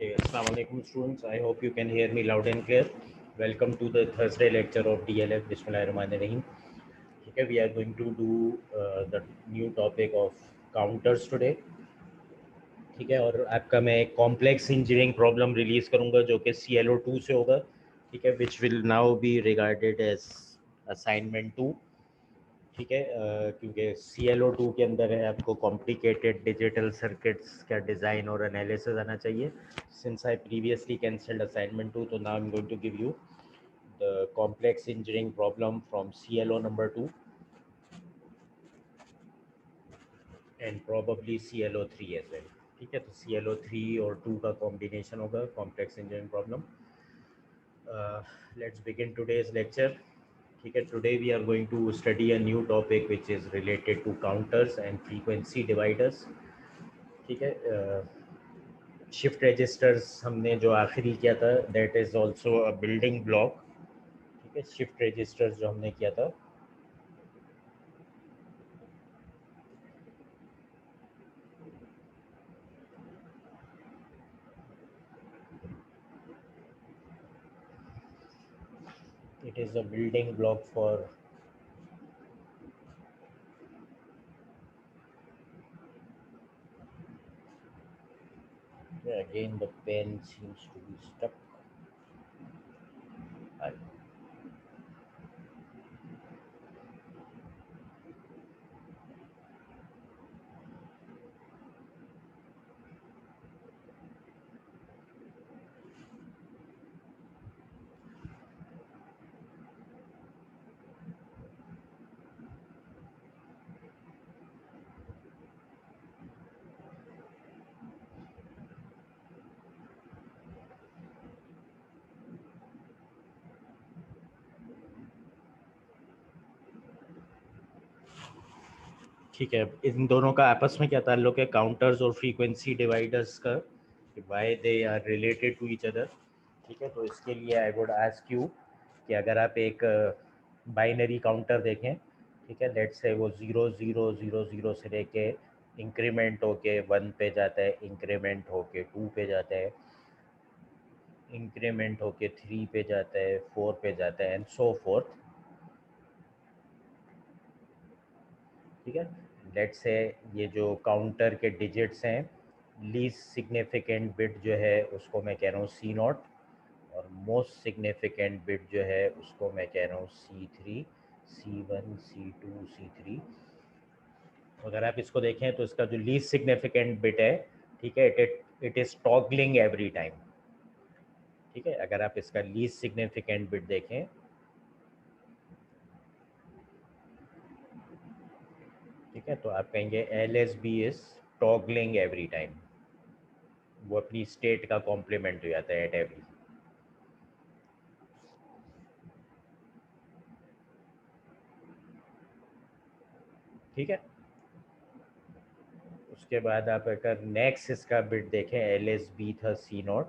Okay, Assalamu alaikum students. I hope you can hear me loud and clear. Welcome to the Thursday lecture of DLF. Bismillahirrahmanirrahim. Okay, we are going to do the new topic of counters today. ठीक है, और आपका मैं एक complex engineering problem release करूंगा जो कि ClO2 से होगा. ठीक है, which will now be regarded as assignment 2. ठीक है, क्योंकि ClO2 के अंदर है आपको कॉम्प्लिकेटेड डिजिटल सर्किट्स का डिज़ाइन और एनालिसिस आना चाहिए. Since I previously cancelled assignment 2, तो now I am going to give you the complex engineering problem फ्रॉम ClO number 2 and probably ClO3 as well. ठीक है, तो ClO3 और 2 का कॉम्बिनेशन होगा complex engineering problem. Let's begin today's lecture. ठीक है, today we are going to study a new topic which is related to counters and frequency dividers. ठीक है, शिफ्ट रजिस्टर्स हमने जो आखिरी किया था that is also a building block. ठीक है, शिफ्ट रजिस्टर्स जो हमने किया था it is a building block for again the pen seems to be stuck. ठीक है, इन दोनों का आपस में क्या ताल्लुक है काउंटर्स और फ्रीक्वेंसी डिवाइडर्स का, why they are related to each other. ठीक है, तो इसके लिए आई वुड आस्क यू कि अगर आप एक बाइनरी काउंटर देखें, ठीक है, लेट्स से वो 0000 से लेके इंक्रीमेंट होके 1 पे जाता है, इंक्रीमेंट होके 2 पे जाता है, इंक्रीमेंट होके 3 पे जाता है, 4 पे जाता है एंड सो फोर्थ. ठीक है, लेट्स से ये जो काउंटर के डिजिट्स हैं, लीस्ट सिग्निफिकेंट बिट जो है उसको मैं कह रहा हूँ C0 और मोस्ट सिग्निफिकेंट बिट जो है उसको मैं कह रहा हूँ C3, C1, C2, C3. अगर आप इसको देखें तो इसका जो लीस्ट सिग्निफिकेंट बिट है, ठीक है, it is toggling every time. ठीक है, अगर आप इसका लीस्ट सिग्निफिकेंट बिट देखें, ठीक है, तो आप कहेंगे LSB is toggling every time. वो अपनी स्टेट का कॉम्प्लीमेंट हो जाता है एट एवरी. ठीक है, उसके बाद आप अगर नेक्स्ट इसका बिट देखें LSB था C0.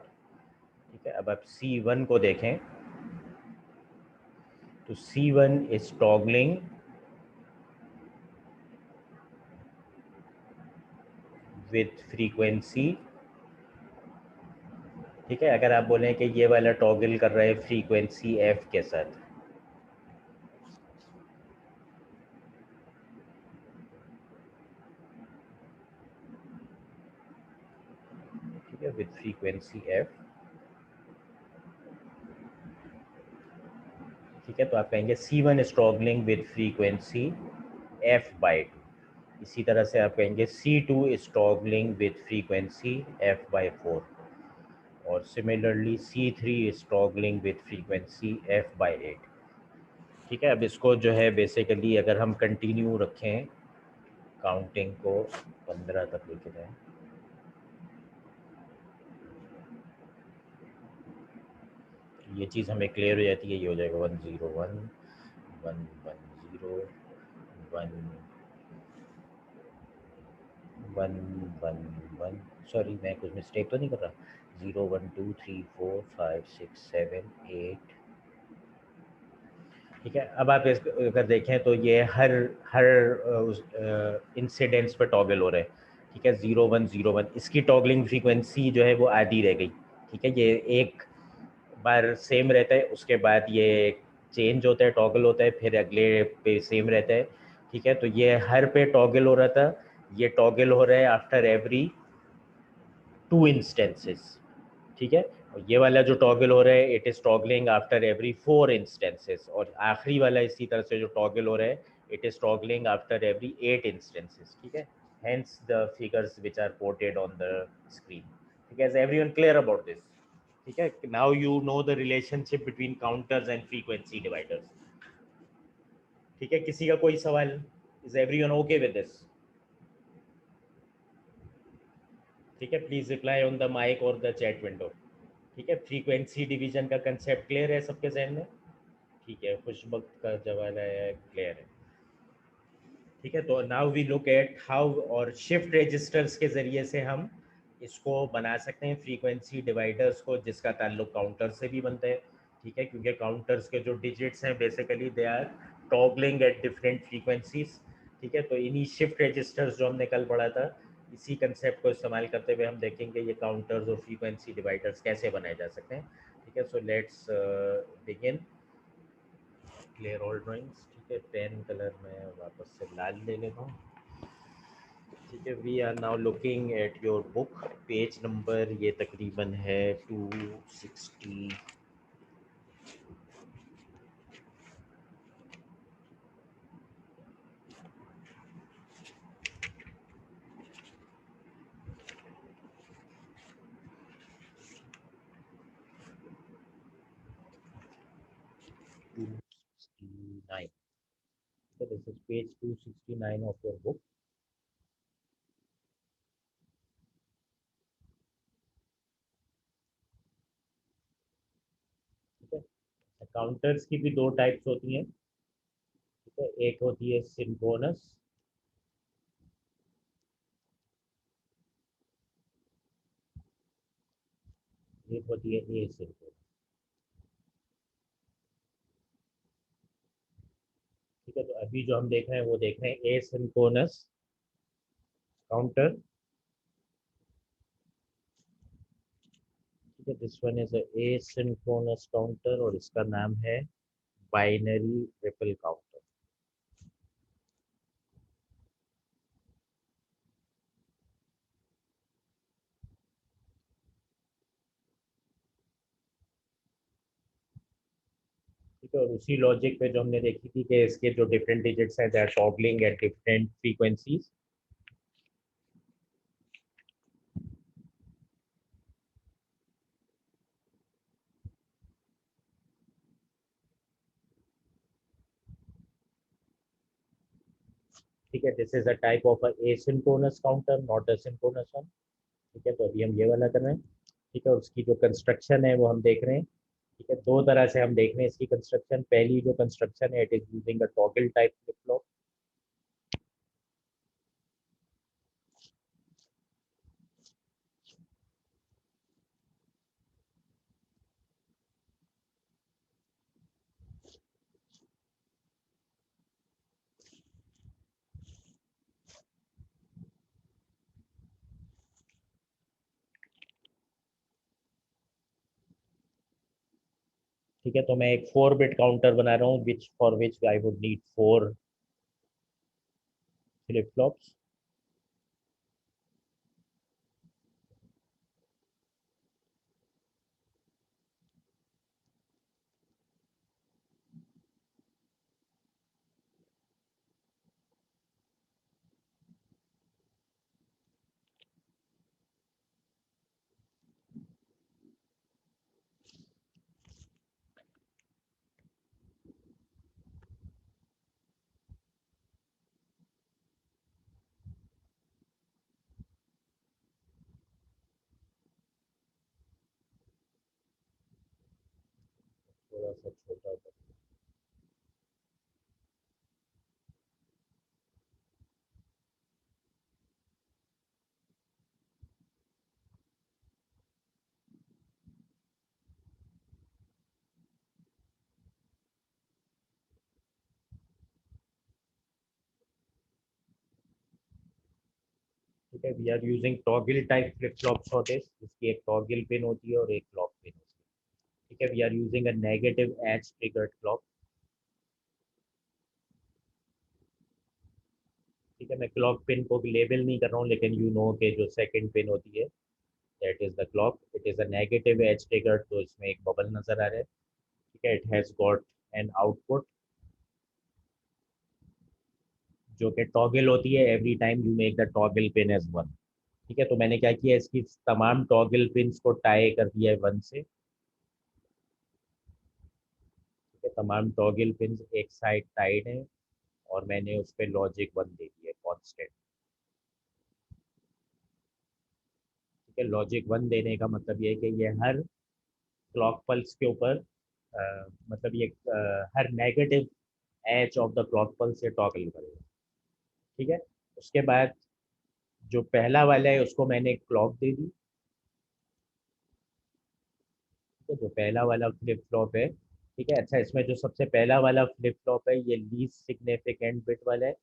ठीक है, अब आप C1 को देखें तो C1 is toggling with frequency. ठीक है, अगर आप बोलें कि ये वाला टॉगल कर रहा है फ्रीक्वेंसी F के साथ. ठीक है, विथ फ्रीक्वेंसी F. ठीक है, तो आप कहेंगे C1 is toggling with frequency F/2. इसी तरह से आप कहेंगे C2 is toggling with frequency F/4 और similarly C3 is toggling with frequency F/8. ठीक है, अब इसको जो है बेसिकली अगर हम कंटिन्यू रखें काउंटिंग को 15 तक लेके जाएं, ये चीज़ हमें क्लियर हो जाती है. ये हो जाएगा 101, 110, 111. सॉरी, मैं कुछ मिस्टेक तो नहीं कर रहा. 0 1 2 3 4 5 6 7 8. ठीक है, अब आप अगर देखें तो ये हर इंसिडेंट्स पर टॉगल हो रहे हैं. ठीक है, 0101 इसकी टॉगलिंग फ्रीक्वेंसी जो है वो आधी रह गई. ठीक है, ये एक बार सेम रहता है, उसके बाद ये चेंज होता है, टॉगल होता है, फिर अगले पे सेम रहता है। ठीक है, तो ये हर पे टॉगल हो रहा था, ये टॉगल हो रहा है आफ्टर एवरी 2 इंस्टेंसेस। ठीक है, और ये वाला जो टॉगल हो रहा है it is toggling after every 4 instances, और आखिरी वाला इसी तरह से जो टॉगल हो रहा है it is toggling after every 8 instances. ठीक है, hence the figures which are ported on the screen. ठीक है, is everyone clear about this? ठीक है, now you know the relationship between counters and frequency dividers. ठीक है, किसी का कोई सवाल? Is everyone okay with this? ठीक है, please reply on the mic और द चैट विंडो। ठीक है, फ्रीक्वेंसी डिवीजन का कंसेप्ट क्लियर है सबके जहन में? ठीक है, खुशबख्त का जवाब है क्लियर है। ठीक है, तो now we look at how और शिफ्ट रजिस्टर्स के ज़रिए से हम इसको बना सकते हैं फ्रीक्वेंसी डिवाइडर्स को, जिसका ताल्लुक काउंटर से भी बनता है। ठीक है, क्योंकि काउंटर्स के जो डिजिट्स हैं basically they are toggling at different frequencies. ठीक है, तो इन्हीं शिफ्ट रजिस्टर्स जो हमने कल पढ़ा था, इसी कंसेप्ट को इस्तेमाल करते हुए हम देखेंगे ये काउंटर्स और फ्रीक्वेंसी डिवाइडर्स कैसे बनाए जा सकते हैं। ठीक है, so let's begin. Clear all drawings. ठीक है, पेन कलर में वापस से लाल ले लेता हूँ। ठीक है, we are now looking at your book, page number ये तकरीबन है 260। 269। So this is page 269 of your book. ठीक है, काउंटर्स की भी दो टाइप्स होती हैं। ठीक है, एक होती है सिंक्रोनस, एक होती है एसिंक्रोनस। ठीक है, तो अभी जो हम देख रहे हैं वो देख रहे हैं एसिंक्रोनस काउंटर। ठीक है, this one is asynchronous counter और इसका नाम है बाइनरी रिपल काउंटर। ठीक है, और उसी लॉजिक पे जो हमने देखी थी कि इसके जो डिफरेंट डिजिट्स हैं they are toggling at different frequencies. ठीक है, this is a type of asynchronous counter, not a synchronous one. ठीक है, तो अभी हम ये वाला कर रहे हैं। ठीक है, और उसकी जो कंस्ट्रक्शन है वो हम देख रहे हैं। ठीक है, दो तरह से हम देख रहे हैं इसकी कंस्ट्रक्शन। पहली जो कंस्ट्रक्शन है it is using a toggle type flip flop. ठीक है, तो मैं एक 4 बिट काउंटर बना रहा हूँ which for which I would need 4 flip flops. थोड़ा सा छोटा। ठीक है, we are using toggle type flip flops for this, जिसकी एक टॉगल पिन होती है और एक क्लॉक पिन होती है। ठीक है, we are using a negative edge triggered clock. ठीक है, मैं क्लॉक पिन को लेबल नहीं कर रहा हूँ, लेकिन यू नो के जो सेकंड पिन होती है that is the clock, it is a negative edge triggered, तो इसमें एक बबल नजर आ रहा है। ठीक है, it has got an output जो कि टॉगल होती है every time you make the toggle pin as one. ठीक है, तो मैंने क्या किया, इसकी तमाम टॉगल पिन्स को टाई कर दिया है वन से। ठीक है, तमाम टॉगल पिन्स एक साइड टाइड है और मैंने उस पर लॉजिक वन दे दिया है कॉन्स्टेंट। ठीक है, लॉजिक वन देने का मतलब ये है कि ये हर क्लॉक पल्स के ऊपर मतलब ये हर negative edge of the clock pulse से टॉगल करेगा। ठीक है, उसके बाद जो पहला वाला है उसको मैंने एक क्लॉक दे दी। ठीक है, जो पहला वाला फ्लिप फ्लॉप है, ठीक है, अच्छा इसमें जो सबसे पहला वाला फ्लिप फ्लॉप है ये लीस्ट सिग्निफिकेंट बिट वाला है,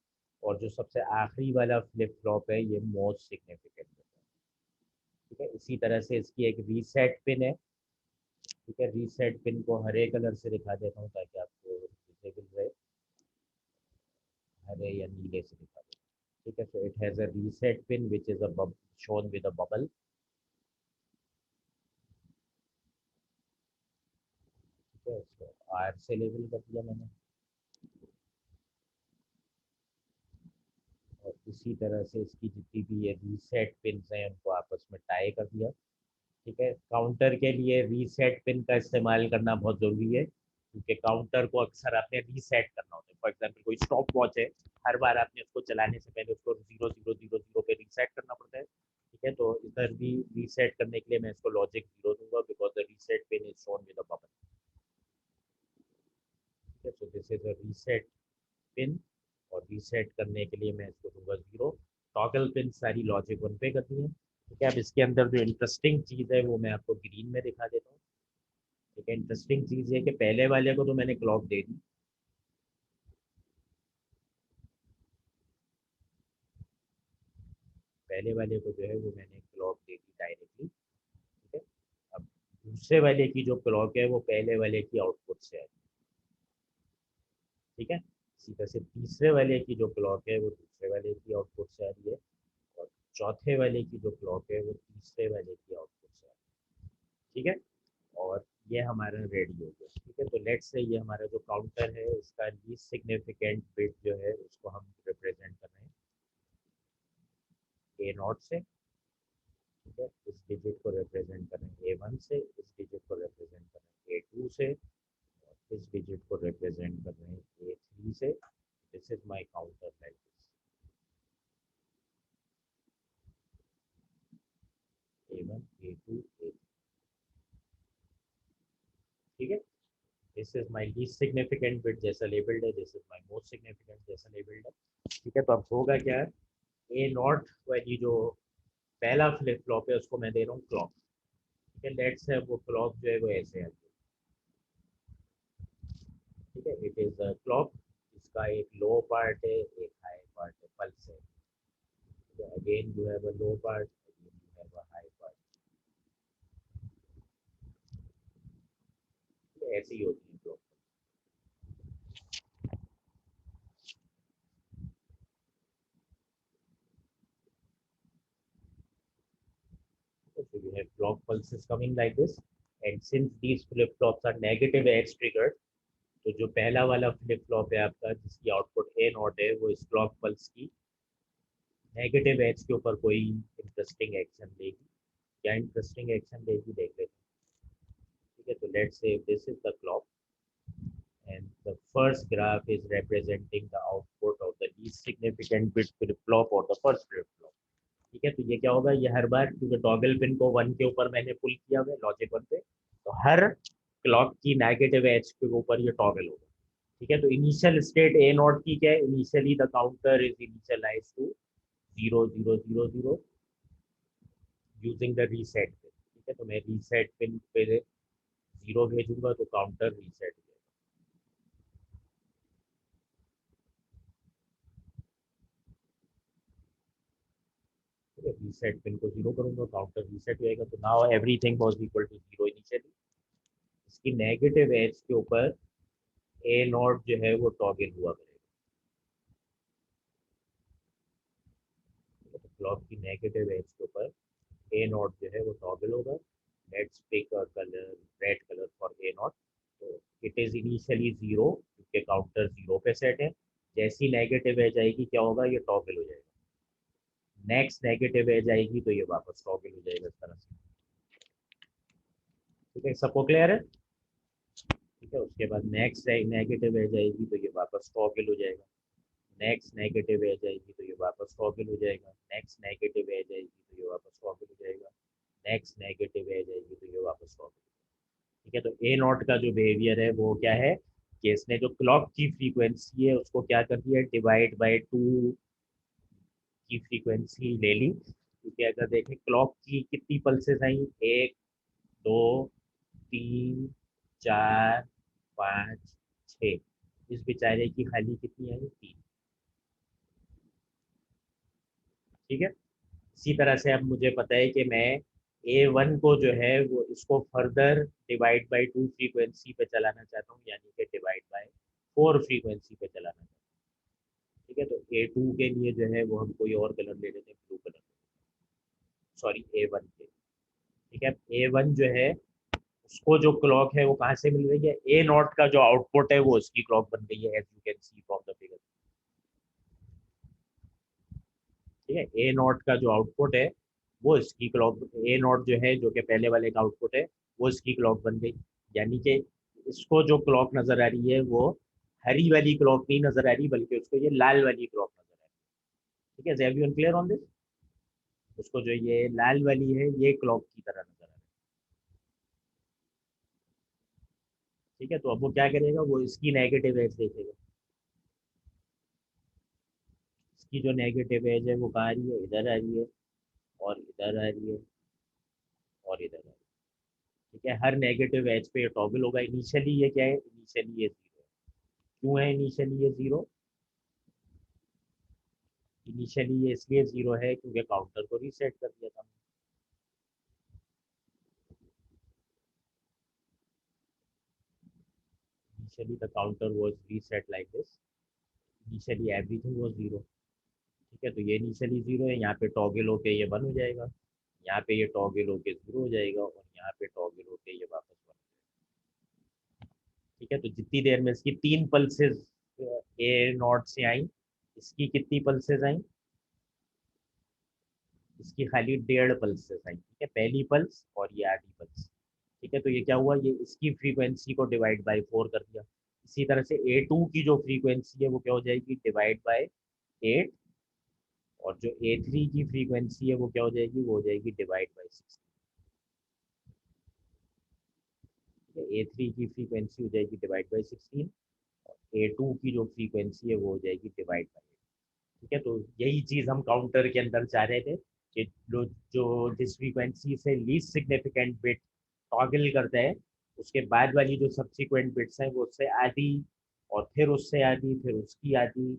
और जो सबसे आखिरी वाला फ्लिप फ्लॉप है ये मोस्ट सिग्निफिकेंट बिट है। ठीक है, इसी तरह से इसकी एक रीसेट पिन है। ठीक है, रीसेट पिन को हरे कलर से दिखा देता हूँ ताकि आपको विजिबल रहे, हरे या नीले से दिखा देता हूँ। ठीक है, so it has a reset pin which is a shown with a bubble। ठीक है, इसको आर से लेबल कर दिया मैंने, और इसी तरह से इसकी जितनी भी ये रीसेट पिन हैं उनको आपस में टाई कर दिया। ठीक है, काउंटर के लिए रीसेट पिन का इस्तेमाल करना बहुत ज़रूरी है, क्योंकि काउंटर को अक्सर आपने रीसेट करना होता है। फॉर एग्जाम्पल कोई स्टॉप वॉच है, हर बार आपने उसको चलाने से पहले उसको 0000 पे रीसेट करना पड़ता है। ठीक है, तो इधर भी रीसेट करने के लिए मैं इसको लॉजिक जीरो दूंगा, because the reset pin is shown with a bubble. ठीक है, so this is a reset pin, और रीसेट करने के लिए मैं इसको दूंगा जीरो। टॉगल पिन सारी लॉजिक वन पे करनी है। ठीक है, अब इसके अंदर जो इंटरेस्टिंग चीज़ है वो मैं आपको ग्रीन में दिखा देता हूँ। ठीक है, इंटरेस्टिंग चीज़ है कि पहले वाले को तो मैंने क्लॉक दे दी, पहले वाले को जो है वो मैंने क्लॉक दे दी डायरेक्टली। ठीक है, अब दूसरे वाले की जो क्लॉक है वो पहले वाले की आउटपुट से है। ठीक है, इसी तरह से तीसरे वाले की जो क्लॉक है वो दूसरे वाले की आउटपुट से आ रही है, और चौथे वाले की जो क्लॉक है वो तीसरे वाले की आउटपुट से आ रही है। ठीक है, और ये हमारा रेडी हो गया। ठीक है, तो लेट्स से ये हमारा जो काउंटर है इसका लीस्ट सिग्निफिकेंट बिट जो है उसको हम रिप्रेजेंट कर रहे हैं ए नॉट से। ठीक है, इस डिजिट को रिप्रेजेंट कर रहे हैं ए वन से, इस डिजिट को रिप्रेजेंट कर रहे हैं ए टू से, और इस डिजिट को रिप्रेजेंट कर रहे हैं ए थ्री से। This is my counter like this, A one A two A. ठीक है, this is my least significant bit जैसा लेबल्ड है, this is my most significant जैसा लेबल्ड है। ठीक है, तो अब होगा क्या है, ए नॉट वाली जो पहला फ्लिप फ्लॉप है उसको मैं दे रहा हूँ क्लॉक। ठीक है, लेट्स है वो क्लॉक जो है वो ऐसे है। ठीक है, इट इज अ क्लॉक, इसका एक लो पार्ट है एक हाई पार्ट है, पल्स है। Again you have a low part, again you have a high part. ऐसी ही होती है clock. So you have clock pulses coming like this, and since these flip flops are negative edge triggered, तो जो पहला वाला flip flop है आपका जिसकी आउटपुट ए नॉट है वो इस क्लॉक पल्स की नेगेटिव एज के ऊपर कोई इंटरेस्टिंग एक्शन लेगी। क्या इंटरेस्टिंग एक्शन लेगी देख लेते हैं। ठीक है, तो let's say this is the clock and the first graph is representing the output of the least significant bit flip flop or the first flip flop। ठीक है, तो ये क्या होगा, ये हर बार क्योंकि टॉगल पिन को वन के ऊपर मैंने पुल किया हुआ है लॉजिक वन पे, तो हर क्लॉक की नेगेटिव एज के ऊपर ये टॉगल होगा। ठीक है, तो इनिशियल स्टेट ए नॉट की क्या है, initially the counter is initialize to 0000 using the reset pin. ठीक है, तो मैं रीसेट पिन पे जीरो भेजूंगा तो काउंटर रीसेट। रीसेट पिन को 0 करूंगा, काउंटर रीसेट हो जाएगा। तो now everything was equal to 0 initially. इसकी नेगेटिव एज के ऊपर ए नॉट जो है वो टॉगल हुआ करेगा। तो क्लॉक की नेगेटिव एज के ऊपर ए नॉट जो है वो टॉगल होगा। Let's pick a colour, red colour for A not. तो इट इज इनिशियली 0 क्योंकि काउंटर 0 पे सेट है। जैसी नेगेटिव एज आएगी क्या होगा, ये टॉगल हो जाएगा। नेक्स्ट नेगेटिव एज आएगी तो ये वापस टॉगल हो जाएगा इस तरह से। ठीक है, सबको क्लियर है? ठीक है, उसके बाद नेक्स्ट नेगेटिव एज आएगी तो ये वापस टॉगल हो जाएगा। नेक्स्ट नेगेटिव एज आएगी तो ये वापस टॉगल हो जाएगा। नेक्स्ट नेगेटिव एज आएगी तो ये वापस टॉगल हो जाएगा। नेक्स्ट नेगेटिव एज आएगी तो ये वापस टॉगल। ठीक है, तो ए नॉट का जो बिहेवियर है वो क्या है कि इसने जो क्लॉक की फ्रीक्वेंसी है उसको क्या कर दिया, डिवाइड बाय 2 की फ्रीक्वेंसी ले ली। क्योंकि अगर देखें क्लॉक की कितनी पल्सेस आई, 1, 2, 3, 4, 5, 6। इस बेचारे की खाली कितनी आई, 3। ठीक है, इसी तरह से अब मुझे पता है कि मैं A1 को जो है वो इसको फर्दर डिवाइड बाय 2 फ्रीक्वेंसी पे चलाना चाहता हूँ, यानी कि डिवाइड बाय 4 फ्रीक्वेंसी पे चलाना चाहता हूँ। ठीक है, तो A2 के लिए जो है वो हम कोई और कलर ले लेते हैं, ब्लू कलर, सॉरी A1 के। ठीक है, A1 जो है उसको जो क्लॉक है वो कहाँ से मिल रही है, ए नॉट का जो आउटपुट है वो इसकी क्लॉक बन गई है, as you can see from the figure. ठीक है, ए नॉट का जो आउटपुट है वो इसकी क्लॉक, ए नॉट जो है जो कि पहले वाले का आउटपुट है वो इसकी क्लॉक बन गई। यानी कि इसको जो क्लॉक नजर आ रही है वो हरी वाली क्लॉक नहीं नजर आ रही, बल्कि उसको ये लाल वाली क्लॉक नजर आ रही है। ठीक है, एवरीवन क्लियर ऑन दिस? उसको जो ये लाल वाली है ये क्लॉक की तरह नजर आ रही है। ठीक है, तो अब वो क्या करेगा, वो इसकी नेगेटिव एज देखेगा। इसकी जो नेगेटिव एज है वो कहाँ आ रही है, इधर आ रही है, और इधर आ रही है, और इधर आ रही है। ठीक है, हर नेगेटिव एज पे टॉगल होगा। इनिशियली ये क्या है, इनिशियली ये 0 है। क्यों है इनिशियली ये 0? इनिशियली ये इसलिए 0 है क्योंकि काउंटर को रीसेट कर दिया था। Initially the counter was reset like this. Initially everything was 0। ठीक है, तो ये इनिशियली 0 है, यहाँ पे टॉगल होके ये 1 हो जाएगा, यहाँ पे ये टॉगल होके 0 हो जाएगा, और यहाँ पे टॉगल होके ये वापस 1 हो जाएगा। ठीक है, तो जितनी देर में इसकी 3 पल्सेस ए नॉट से आई, इसकी कितनी पल्सेस आई, इसकी खाली 1.5 पल्सेस आई। ठीक है, पहली पल्स और ये आधी पल्स। ठीक है, तो ये क्या हुआ, ये इसकी फ्रीक्वेंसी को डिवाइड बाय 4 कर दिया। इसी तरह से A2 की जो फ्रीक्वेंसी है वो क्या हो जाएगी, डिवाइड बाय 8। और जो A3 की फ्रीक्वेंसी है वो क्या हो जाएगी, वो हो जाएगी डिवाइड बाय 6। A3 की फ्रीक्वेंसी हो जाएगी डिवाइड बाय 16, और A2 की जो फ्रीक्वेंसी है वो हो जाएगी डिवाइड बाय। ठीक है, तो यही चीज हम काउंटर के अंदर चाह रहे थे कि जो जिस फ्रीक्वेंसी से लीस्ट सिग्निफिकेंट बिट टॉगल करता है, उसके बाद वाली जो सब्सिक्वेंट बिट्स हैं वो उससे आधी, और फिर उससे आधी, फिर उसकी आधी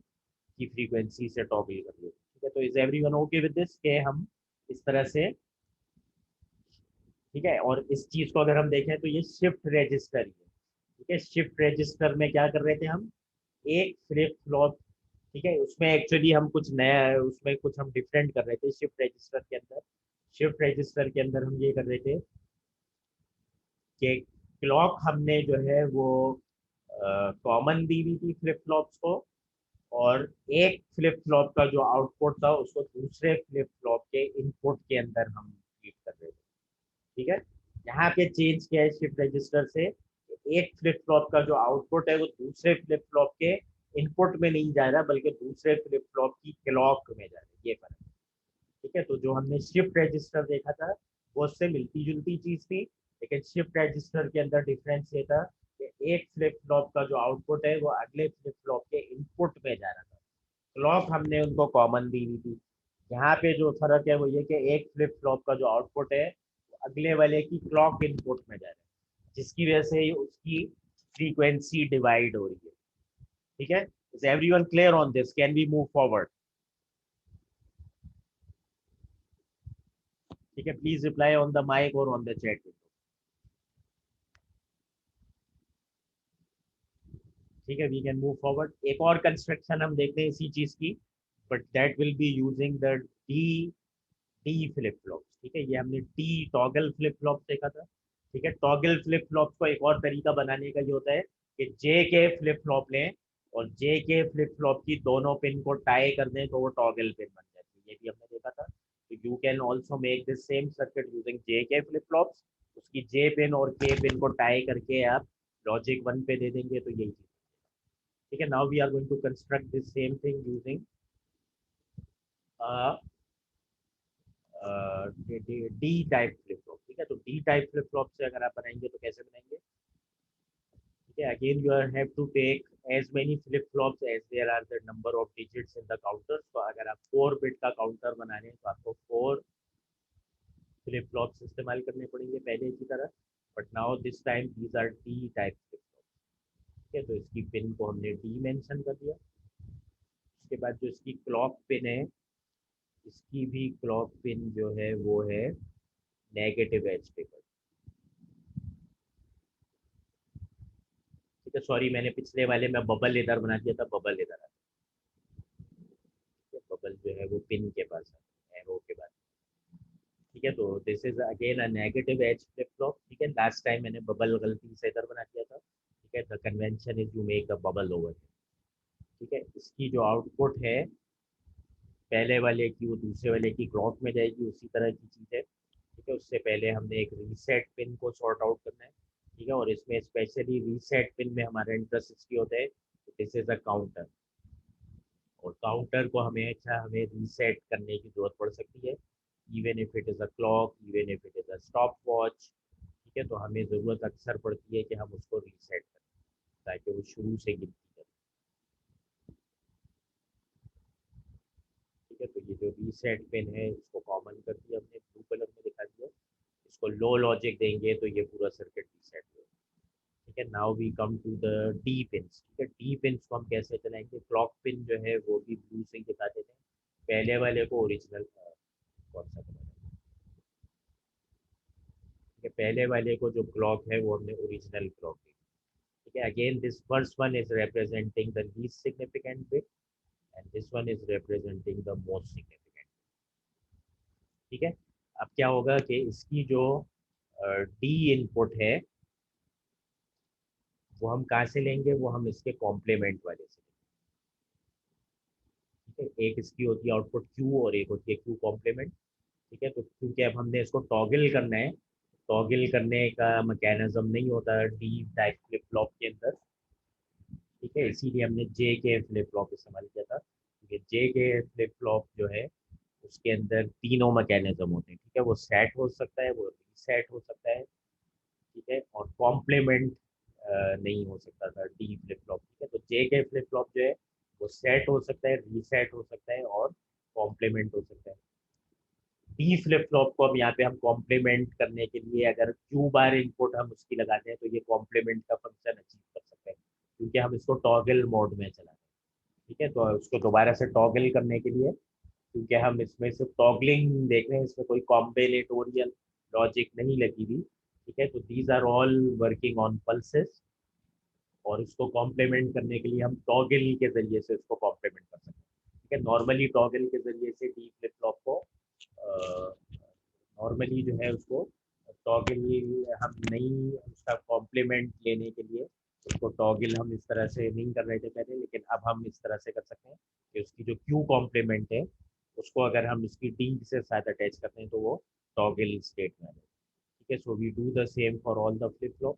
की फ्रीक्वेंसी से टॉगल कर ले। ठीक है, तो is everyone okay with this के हम इस तरह से। ठीक है, और इस चीज को अगर हम देखें तो ये शिफ्ट रजिस्टर ही है। ठीक है, शिफ्ट रजिस्टर में क्या कर रहे थे हम, एक फ्लिप फ्लॉप। ठीक है, उसमें एक्चुअली हम कुछ नया, उसमें कुछ हम डिफरेंट कर रहे थे शिफ्ट रजिस्टर के अंदर। शिफ्ट रजिस्टर के अंदर हम ये कर रहे थे कि क्लॉक हमने जो है वो कॉमन दी हुई थी फ्लिप फ्लॉप्स को, और एक फ्लिप फ्लॉप का जो आउटपुट था उसको दूसरे फ्लिप फ्लॉप के इनपुट के अंदर हम फीड कर रहे थे। ठीक है, यहाँ पे चेंज किया है शिफ्ट रजिस्टर से, एक फ्लिप फ्लॉप का जो आउटपुट है वो दूसरे फ्लिप फ्लॉप के इनपुट में नहीं जा रहा, बल्कि दूसरे फ्लिप फ्लॉप की क्लॉक में जा रहा है, ये फर्क। ठीक है, तो जो हमने शिफ्ट रजिस्टर देखा था वो उससे मिलती जुलती चीज थी, लेकिन शिफ्ट रजिस्टर के अंदर डिफरेंस ये था कि एक फ्लिप फ्लॉप का जो आउटपुट है वो अगले फ्लिप फ्लॉप के इनपुट में जा रहा था। क्लॉक हमने उनको कॉमन दी हुई थी। यहाँ पे जो फर्क है वो ये कि एक फ्लिप फ्लॉप का जो आउटपुट है वो अगले वाले की क्लॉक इनपुट में जा रहा है, जिसकी वजह से उसकी फ्रीक्वेंसी डिवाइड हो रही है। ठीक है, is everyone clear on this, can we move forward? ठीक है, please reply on the mic और ऑन द चैट। ठीक है, वी कैन मूव फॉरवर्ड। एक और कंस्ट्रक्शन हम देखते हैं इसी चीज की, but that will be using the D D flip flop. ठीक है, ये हमने टी टॉगल फ्लिप फ्लॉप देखा था। ठीक है, टॉगल फ्लिप फ्लॉप को एक और तरीका बनाने का ये होता है कि जे के फ्लिप फ्लॉप लें और जे के फ्लिप फ्लॉप की दोनों पिन को टाई कर दें तो वो टॉगल पिन बन जाती है। ये भी हमने देखा था। तो you can also make this same circuit using J K flip flops. उसकी जे पिन और के पिन को टाई करके आप लॉजिक 1 पे दे देंगे तो यही चीज। ठीक है, now we are going to construct this same thing using D type flip flop. ठीक है, तो डी टाइप फ्लिप फ्लॉप से अगर आप बनाएंगे तो कैसे बनाएंगे? ठीक है, again you have to take as many flip flops as there are the number of digits in the counter. तो अगर आप 4 बिट का काउंटर बना रहे हैं तो आपको 4 फ्लिप फ्लॉप्स इस्तेमाल करने पड़ेंगे पहले की तरह। But now this time these R D type flip flop. ठीक है, तो इसकी पिन को हमने डी मेंशन कर दिया। उसके बाद जो इसकी क्लॉक पिन है, इसकी भी क्लॉक पिन जो है वो है नेगेटिव एज टेबल। ठीक है, सॉरी मैंने पिछले वाले में बबल इधर बना दिया था, बबल इधर आ गया। बबल जो है वो पिन के पास है, एरो के पास। ठीक है, तो this is again a negative edge flip flop. ठीक है, लास्ट टाइम मैंने बबल गलती से इधर बना दिया था। ठीक है, the convention is you make the bubble over. ठीक है, इसकी जो आउटपुट है पहले वाले की वो दूसरे वाले की क्लॉक में जाएगी, उसी तरह की चीज़ है। ठीक है, उससे पहले हमने एक रीसेट पिन को सॉर्ट आउट करना है। ठीक है, और इसमें स्पेशली रीसेट पिन में हमारा इंटरेस्ट इसकी होता है, दिस इज अ काउंटर। और काउंटर को हमेशा हमें रीसेट करने की जरूरत पड़ सकती है, even if it is a clock, even if it is a stop watch. ठीक है, तो हमें ज़रूरत अक्सर पड़ती है कि हम उसको रीसेट करें ताकि वो शुरू से गिनती करें। ठीक है, तो ये जो रीसेट पिन है इसको कॉमन कर दिया हमने, ब्लू कलर में दिखा दिया। इसको लो लॉजिक देंगे तो ये पूरा सर्किट रीसेट हो। ठीक है, now we come to the D pins. ठीक है, डी पिंस को हम कैसे चलाएंगे? क्लॉक पिन जो है वो भी ब्लू से दिखा देते हैं। पहले वाले को ओरिजिनल कौन सा कलर है? ठीक है, पहले वाले को जो क्लॉक है वो हमने ओरिजिनल क्लॉक दी। ठीक है, again this first one is representing the least significant bit and this one is representing the most significant. ठीक है, अब क्या होगा कि इसकी जो डी इनपुट है वो हम कहाँ से लेंगे? वो हम इसके कॉम्प्लीमेंट वाले से। ठीक है, एक इसकी होती है आउटपुट क्यू और एक होती है क्यू कॉम्प्लीमेंट। ठीक है, तो क्योंकि अब हमने इसको टॉगल करना है, टॉगल करने का मैकेनिज्म नहीं होता डी टाइप फ्लिप फ्लॉप के अंदर। ठीक है, इसीलिए हमने जे के फ्लिप फ्लॉप इस्तेमाल किया था, क्योंकि जे के फ्लिप फ्लॉप जो है उसके अंदर तीनों मैकेनिज्म होते हैं। ठीक है, वो सेट हो सकता है, वो रीसेट हो सकता है। ठीक है, और कॉम्प्लीमेंट नहीं हो सकता था डी फ्लिप फ्लॉप। ठीक है, तो जे के फ्लिप फ्लॉप जो है वो सेट हो सकता है, रीसेट हो सकता है और कॉम्प्लीमेंट हो सकता है। डी फ्लिप फ्लॉप को अब यहाँ पे हम कॉम्प्लीमेंट करने के लिए अगर क्यू बार इनपुट हम उसकी लगाते हैं तो ये कॉम्प्लीमेंट का फंक्शन अचीव कर सकते हैं, क्योंकि हम इसको टॉगल मोड में चला रहे हैं। ठीक है, तो उसको दोबारा से टॉगल करने के लिए, क्योंकि हम इसमें सिर्फ टॉगलिंग देख रहे हैं, इसमें कोई कॉम्बिनेटोरियल लॉजिक नहीं लगी हुई। ठीक है, तो these are all working on pulses, और इसको कॉम्प्लीमेंट करने के लिए हम टॉगल के जरिए से इसको कॉम्प्लीमेंट कर सकते हैं। ठीक है, नॉर्मली टॉगल के जरिए से डी फ्लिप फ्लॉप को नॉर्मली जो है उसको टॉगल हम नहीं, उसका कॉम्प्लीमेंट लेने के लिए उसको टॉगल हम इस तरह से नहीं कर रहे थे पहले, लेकिन अब हम इस तरह से कर सकते हैं कि उसकी जो क्यू कॉम्प्लीमेंट है उसको अगर हम इसकी डी से साथ अटैच करते हैं तो वो टॉगल स्टेट में आ जाए। ठीक है, so we do the same for all the flip flop,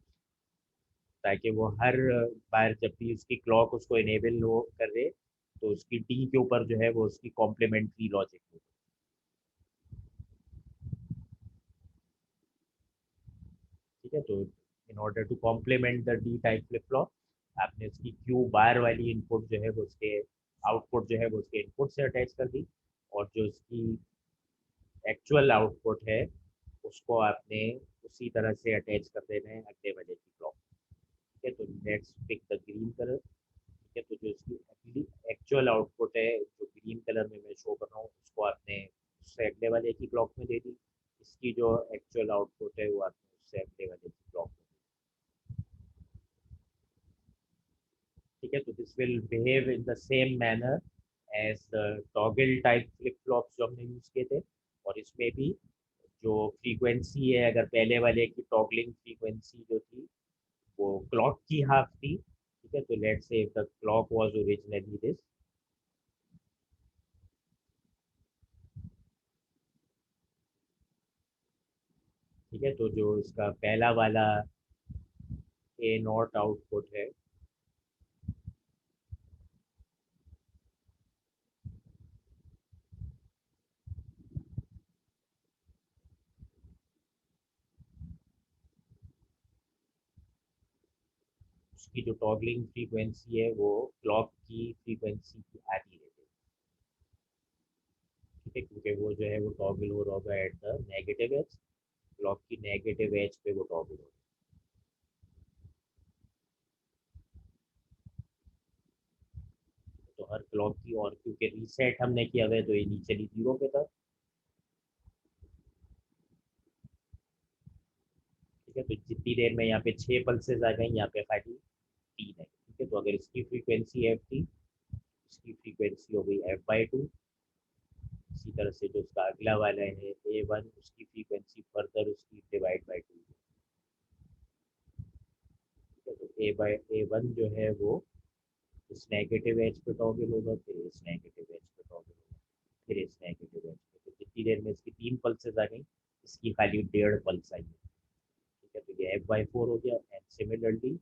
ताकि वो हर बार जब भी उसकी क्लॉक उसको इनेबल हो करे तो उसकी डी के ऊपर जो है वो उसकी कॉम्प्लीमेंट्री लॉजिक हो। ठीक है, तो in order to complement the D type flip flop आपने उसकी क्यू बार वाली इनपुट जो है वो उसके आउटपुट जो है वो उसके इनपुट से अटैच कर दी, और जो उसकी एक्चुअल आउटपुट है उसको आपने उसी तरह से अटैच कर देना है अगले वाले की क्लॉक। ठीक है, तो let's pick the green colour. ठीक है, तो जो इसकी अगली एक्चुअल आउटपुट है जो ग्रीन कलर में मैं शो कर रहा हूँ उसको आपने उससे अगले वाले की क्लॉक में दे दी। उसकी जो एक्चुअल आउटपुट है वो आपको उससे अगले वाले क्लॉक। ठीक है, तो this will behave in the same manner as the toggle type flip flops जो हमने यूज किए थे। और इसमें भी जो फ्रीक्वेंसी है, अगर पहले वाले की टॉगलिंग फ्रीक्वेंसी जो थी वो क्लॉक की हाफ थी, ठीक है, तो let's say the clock was originally this. ठीक है, तो जो इसका पहला वाला ए नॉट आउटपुट है, उसकी जो टॉगलिंग फ्रीक्वेंसी है वो क्लॉक की फ्रीक्वेंसी की आधी रहेगी। ठीक है, क्योंकि वो जो है वो टॉगल हो रहा होगा at the negative edge, clock की नेगेटिव एज पे वो टॉगल होगा। तो हर क्लॉक की, और क्योंकि रीसेट हमने किया हुआ है तो ये इनिशियली जीरो पे था। ठीक है, तो जितनी देर में यहाँ पे 6 पल्सेस आ गई, यहाँ पे खाली 3 है। ठीक है, तो अगर इसकी फ्रीक्वेंसी एफ थी, इसकी फ्रीक्वेंसी हो गई F/2। इसी तरह से जो उसका अगला वाला है A1, उसकी फ्रीक्वेंसी फर्दर उसकी डिवाइड बाई 2। ठीक है, तो A/A1 जो है वो इस नेगेटिव एज पे टॉगल होगा, फिर इस नेगेटिव एज पे टॉगल होगा, फिर इस नेगेटिव एज पे। तो जितनी देर में इसकी 3 पल्सेस आ गई, इसकी खाली 1.5 पल्स आई है। ठीक है, तो ये F/4 हो गया। एंड सिमिलरली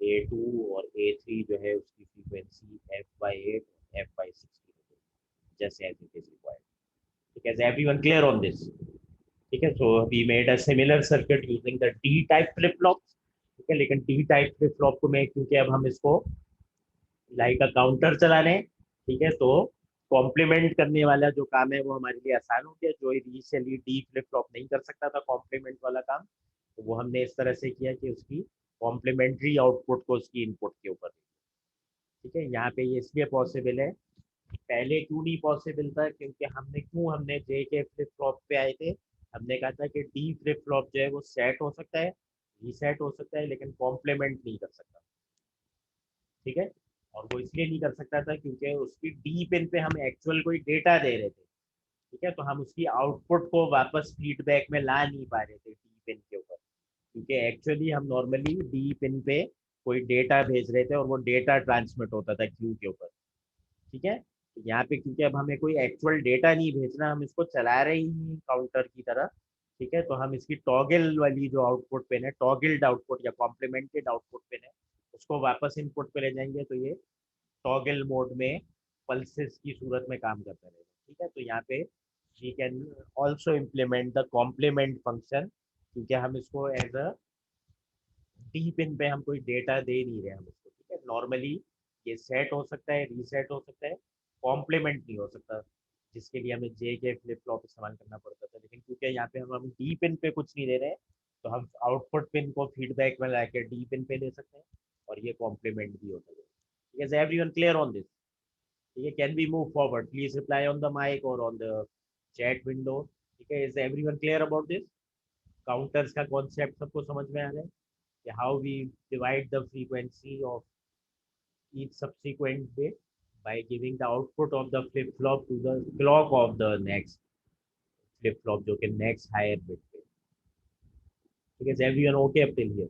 A2 और A3 जो है उसकी फ्रीक्वेंसी F/8 F/6 की हो गई, जैसे एज इट इज रिक्वायर्ड। ठीक है, एवरीवन क्लियर ऑन दिस? ठीक है, so we made a similar circuit using the D type flip flop. ठीक है, लेकिन डी टाइप फ्लिप फ्लॉप को मैं, क्योंकि अब हम इसको लाइक का काउंटर चला रहे हैं, ठीक है, तो कॉम्प्लीमेंट करने वाला जो काम है वो हमारे लिए आसान हो गया। जो इनिशियली डी फ्लिप फ्लॉप नहीं कर सकता था कॉम्प्लीमेंट वाला काम, तो वो हमने इस तरह से किया कि उसकी कॉम्प्लीमेंट्री आउटपुट को उसकी इनपुट के ऊपर। ठीक है, यहाँ पे ये इसलिए पॉसिबल है, पहले क्यों नहीं पॉसिबल था, क्योंकि हमने जे के फ्लिप फ्लॉप पे आए थे। हमने कहा था कि डी फ्लिप फ्लॉप जो है वो सेट हो सकता है, रीसेट हो सकता है, लेकिन कॉम्प्लीमेंट नहीं कर सकता। ठीक है, और वो इसलिए नहीं कर सकता था क्योंकि उसकी डी पिन पे हम एक्चुअल कोई डेटा दे रहे थे। ठीक है, तो हम उसकी आउटपुट को वापस फीडबैक में ला नहीं पा रहे थे डी पिन के ऊपर, क्योंकि एक्चुअली हम नॉर्मली डी पिन पे कोई डेटा भेज रहे थे और वो डेटा ट्रांसमिट होता था क्यू के ऊपर। ठीक है, तो यहाँ पे क्योंकि अब हमें कोई एक्चुअल डेटा नहीं भेजना, हम इसको चला रहे ही नहीं काउंटर की तरह। ठीक है, तो हम इसकी टॉगल वाली जो आउटपुट पिन है, टॉगल्ड आउटपुट या कॉम्प्लीमेंटेड आउटपुट पिन है, उसको वापस इनपुट पे ले जाएंगे, तो ये टॉगल मोड में पल्सेस की सूरत में काम करता रहेगा। ठीक है, तो यहाँ पे we can also implement the complement function, क्योंकि हम इसको एज अ डी पिन पे हम कोई डेटा दे नहीं रहे हम इसको। ठीक है, नॉर्मली ये सेट हो सकता है, रीसेट हो सकता है, कॉम्प्लीमेंट नहीं हो सकता, जिसके लिए हमें जे के फ्लिप फ्लॉप इस्तेमाल करना पड़ता था। लेकिन क्योंकि यहाँ पे हम डी पिन पे कुछ नहीं दे रहे हैं, तो हम आउटपुट पिन को फीडबैक में लाके डी पिन पे ले सकते हैं, और ये कॉम्प्लीमेंट भी होता है। ठीक है, एवरीवन क्लियर ऑन दिस? ठीक है, can we move forward? Please reply on the mic और ऑन द चैट विंडो। ठीक है, is everyone clear about this? Counters का कॉन्सेप्ट सबको समझ में आ रहा है कि how we divide the frequency of each subsequent bit by giving the output of the flip flop to the clock of the next flip flop जो कि next higher bit पे। ठीक है, everyone okay up till here?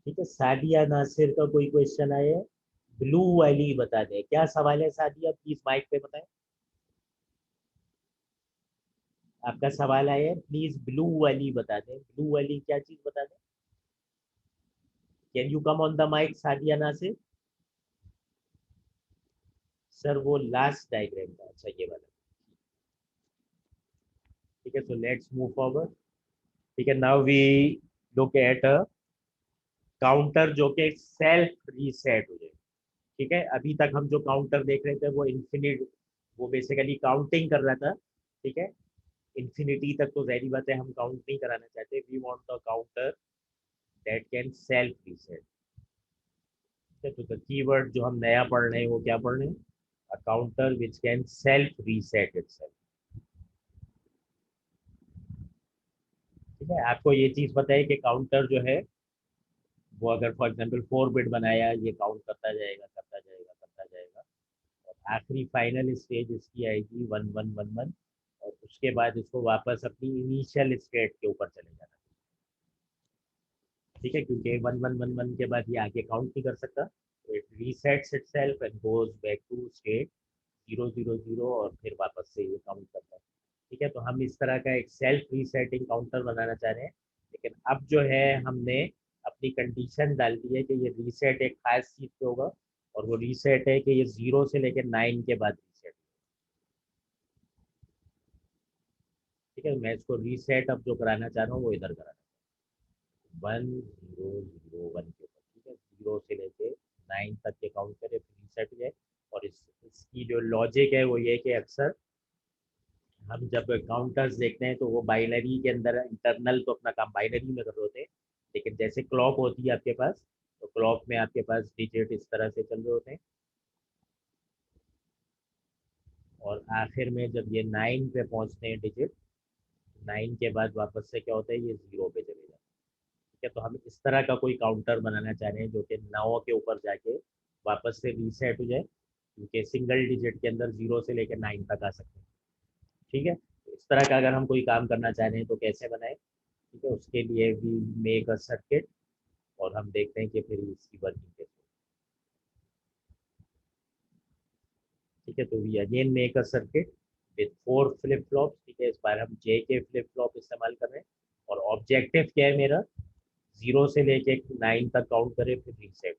ठीक है, सादिया नासिर का कोई question आया है? ब्लू वाली बता दे, क्या सवाल है सादिया, प्लीज माइक पे बताएं। आपका सवाल आया है, प्लीज ब्लू वाली बता दें, ब्लू वाली क्या चीज बता दें। Can you come on the mic Sadia Nasir? Sir वो लास्ट डायग्राम था, अच्छा ये वाला। ठीक है, सो लेट्स मूव फॉरवर्ड। ठीक है, now we look at a counter जो कि सेल्फ रीसेट हो जाए। ठीक है, अभी तक हम जो काउंटर देख रहे थे वो इन्फिनिट, वो बेसिकली काउंटिंग कर रहा था। ठीक है, इन्फिनिटी तक तो जहरी बात है हम काउंट नहीं कराना चाहते, we want the counter that can self reset. तो द कीवर्ड जो हम नया पढ़ रहे हैं वो क्या पढ़ रहे हैं? अ counter which can self reset itself. ठीक है, आपको ये चीज पता है कि काउंटर जो है वो अगर फॉर एग्जांपल 4 बिट बनाया, ये काउंट करता जाएगा करता जाएगा करता जाएगा, और आखिरी फाइनल स्टेज इसकी आएगी 1111, और उसके बाद इसको वापस अपनी इनिशियल स्टेट के ऊपर चले जाना। ठीक है, क्योंकि 1111 के बाद ये आगे काउंट नहीं कर सकता, तो it resets itself and goes back to state 000 और फिर वापस से ये काउंट करता है। ठीक है, तो हम इस तरह का एक सेल्फ रीसेटिंग काउंटर बनाना चाह रहे हैं, लेकिन अब जो है हमने अपनी कंडीशन डाल दी है कि ये रीसेट एक खास चीज पे होगा, और वो रीसेट है कि ये 0 से लेकर 9 के बाद रीसेट। ठीक है, मैं इसको रीसेट अब जो कराना चाह रहा हूँ वो इधर कराना, 1001 के ऊपर। ठीक है, 0 से लेके 9 तक के काउंट करे फिर रीसेट हो जाए। और इसकी जो लॉजिक है वो ये कि अक्सर हम जब काउंटर्स देखते हैं तो वो बाइनरी के अंदर इंटरनल तो अपना काम बाइनरी में कर रहे होते हैं, लेकिन जैसे क्लॉक होती है आपके पास, तो क्लॉक में आपके पास डिजिट इस तरह से चल रहे होते हैं, और आखिर में जब ये 9 पे पहुंचते हैं डिजिट, 9 के बाद वापस से क्या होता है, ये 0 पे चले जाते हैं। ठीक है, तो हम इस तरह का कोई काउंटर बनाना चाह रहे हैं जो कि 9 के ऊपर जाके वापस से रीसेट हो जाए, क्योंकि सिंगल डिजिट के अंदर 0 से लेकर 9 तक आ सकते हैं। ठीक है, तो इस तरह का अगर हम कोई काम करना चाह रहे हैं तो कैसे बनाए? ठीक है, उसके लिए वी मेक अ सर्किट, और हम देखते हैं कि फिर इसकी वर्किंग कैसे। ठीक है, तो we again make a circuit with 4 flip flop. ठीक है, इस बार हम जे के फ्लिप फ्लॉप इस्तेमाल कर रहे हैं, और ऑब्जेक्टिव क्या है मेरा, 0 से लेके 9 तक काउंट करे फिर रीसेट।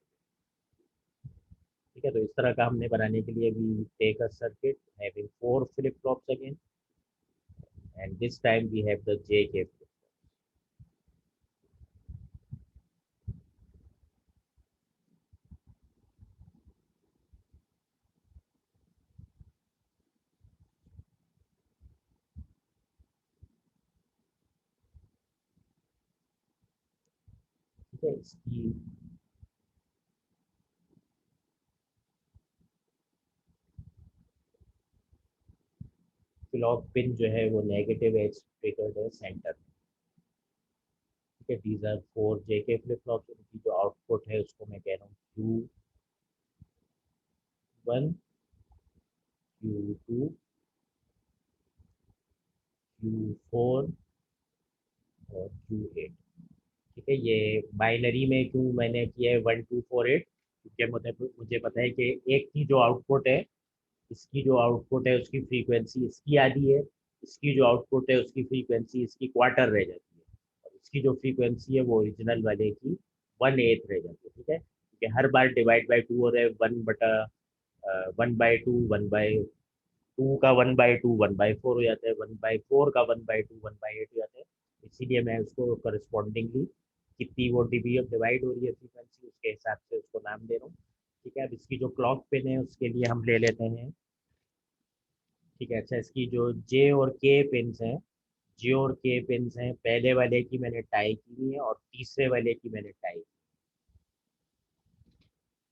ठीक है, तो इस तरह का हमने बनाने के लिए we take a circuit having 4 flip flops again, and this time we have the J K flip. ठीक है, इसकी क्लॉक पिन जो है वो नेगेटिव एज ट्रिगर्ड है सेंटर। ठीक है, these are 4 JK flip flop, उनकी जो आउटपुट है उसको मैं कह रहा हूँ Q1, Q2, Q4 और Q8। ठीक है, ये बाइनरी में क्यों मैंने किया है 1248, क्योंकि मुझे पता है कि एक की जो आउटपुट है, इसकी जो आउटपुट है उसकी फ्रीक्वेंसी इसकी आधी है, इसकी जो आउटपुट है उसकी फ्रीक्वेंसी इसकी क्वार्टर रह जाती है, और इसकी जो फ्रीक्वेंसी है वो ओरिजिनल वाले की 1/8 रह जाती है। ठीक है, क्योंकि हर बार डिवाइड बाई टू हो रहा है, 1/2 1/2 का 1/2 1/4 हो जाता है, 1/4 का 1/2 1/8 हो जाता है। इसीलिए मैं उसको करस्पॉन्डिंगली कितनी वो डिवाइड हो रही है फ्रीक्वेंसी, उसके हिसाब से उसको नाम दे रहा हूँ। ठीक है, अब इसकी जो क्लॉक पिन है उसके लिए हम ले लेते हैं। ठीक है, अच्छा, इसकी जो जे और के पिन्स हैं, जे और के पिन्स हैं, पहले वाले की मैंने टाई की हुई है और तीसरे वाले की मैंने टाई की।